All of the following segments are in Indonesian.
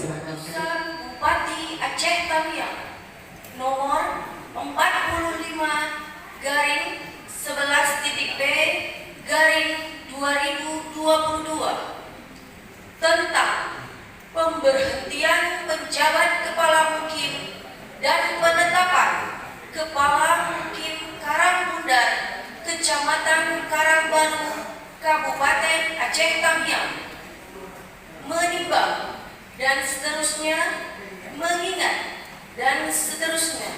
dipersilakan. Keputusan Bupati Aceh Tamiang nomor 45/11.B/2022 tentang pemberhentian penjabat kepala mukim dan penetapan kepala mukim Karangbundar, Kecamatan Karangbaru, Kabupaten Aceh Tamiang, menimbang dan seterusnya, mengingat dan seterusnya,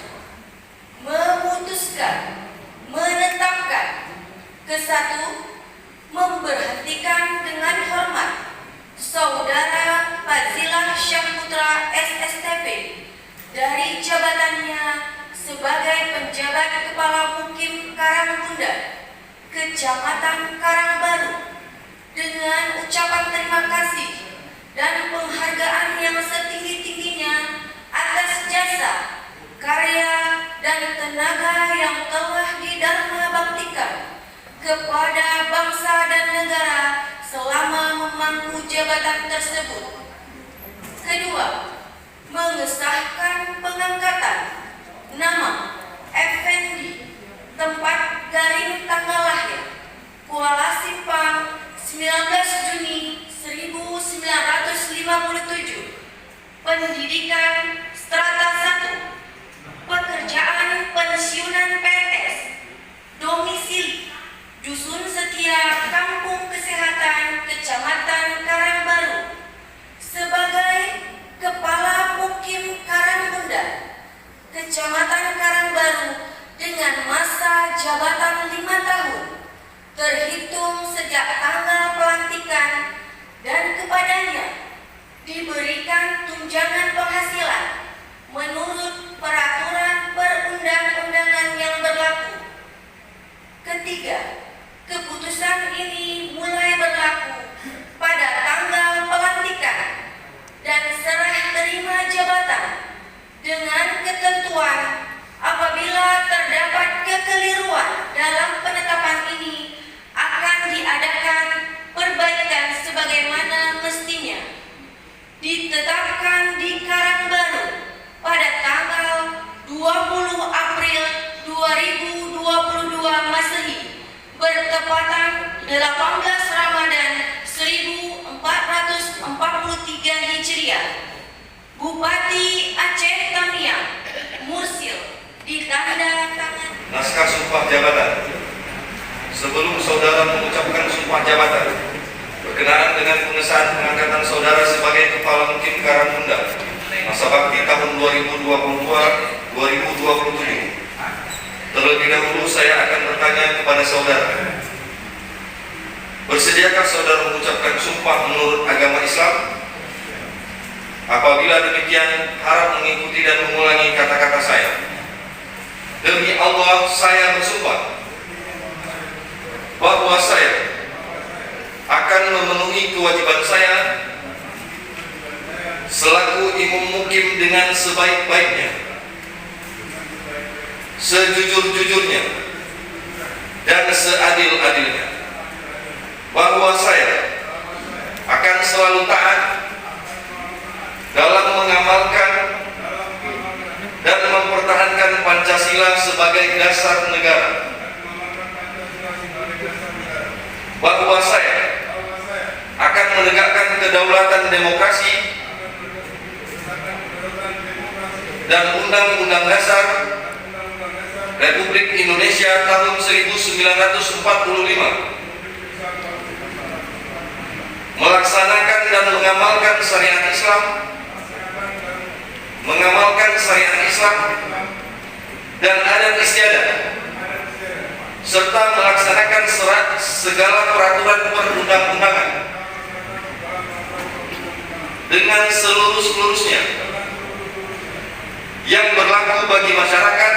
memutuskan, menetapkan, kesatu, memberhentikan dengan hormat Saudara Fazilah Syahputra SSTP dari jabatannya sebagai penjabat kepala mukim Karangbundar, Kecamatan Karangbaru, dengan ucapan terima kasih dan penghargaan yang setinggi-tingginya atas jasa, karya, dan tenaga yang telah didharma baktikan kepada bangsa dan negara selama memangku jabatan tersebut. Kedua, mengesahkan pengangkatan nama Effendi, tempat garing tanggal lahir Kuala Simpang 19 Juni 1957, pendidikan strata 1, pekerjaan pensiunan PNS, domisili Dusun Setia, Kampung Kesehatan, Kecamatan Karangbaru, sebagai Kepala Mukim Karangbundar, Kecamatan Karangbaru, dengan masa jabatan 5 tahun terhitung sejak tanggal pelantikan, dan kepadanya diberikan tunjangan penghasilan menurut peraturan perundang-undangan yang berlaku. Ketiga, keputusan ini mulai berlaku pada tanggal pelantikan dan serah terima jabatan, dengan ketentuan apabila terdapat kekeliruan dalam penetapan ini akan diadakan perbaikan sebagaimana mestinya. Ditetapkan di Karangbaru pada tanggal 20 April 2022 Masehi, bertepatan 18 Ramadan 1443 Hijriah. Bupati Aceh Tamiang, Mursil, ditanda tangan. Naskah sumpah jabatan. Sebelum saudara mengucapkan sumpah jabatan berkenaan dengan pengesahan pengangkatan saudara sebagai Kepala Mukim Karangbundar masa bakti tahun 2022-2027, terlebih dahulu saya akan bertanya kepada saudara, bersediakah saudara mengucapkan sumpah menurut agama Islam? Apabila demikian, harap mengikuti dan mengulangi kata-kata saya. Demi Allah, saya bersumpah bahwa saya akan memenuhi kewajiban saya selaku imam mukim dengan sebaik-baiknya, sejujur-jujurnya, dan seadil-adilnya, bahwa saya akan selalu taat dalam mengamalkan dan mempertahankan Pancasila sebagai dasar negara, bahwa saya akan menegakkan kedaulatan demokrasi dan Undang-Undang Dasar Republik Indonesia tahun 1945, melaksanakan dan mengamalkan syariat Islam, dan adat istiadat, serta melaksanakan segala peraturan perundang-undangan dengan seluruh-seluruhnya yang berlaku bagi masyarakat,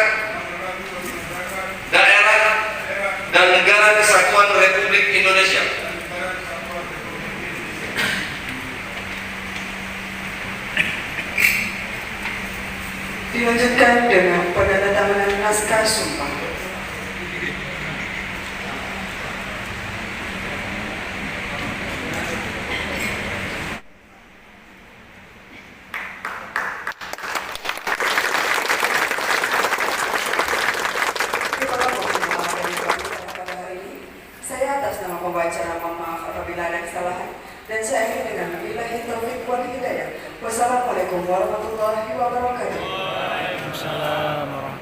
daerah, dan negara kesatuan Republik Indonesia. Dilanjutkan dengan penandatanganan naskah sumpah. apabila ada kesalahan. Dan saya akhiri dengan billahi taufiq wal hidayah. Wassalamualaikum warahmatullahi wabarakatuh. Waalaikumsalam warahmatullahi wabarakatuh.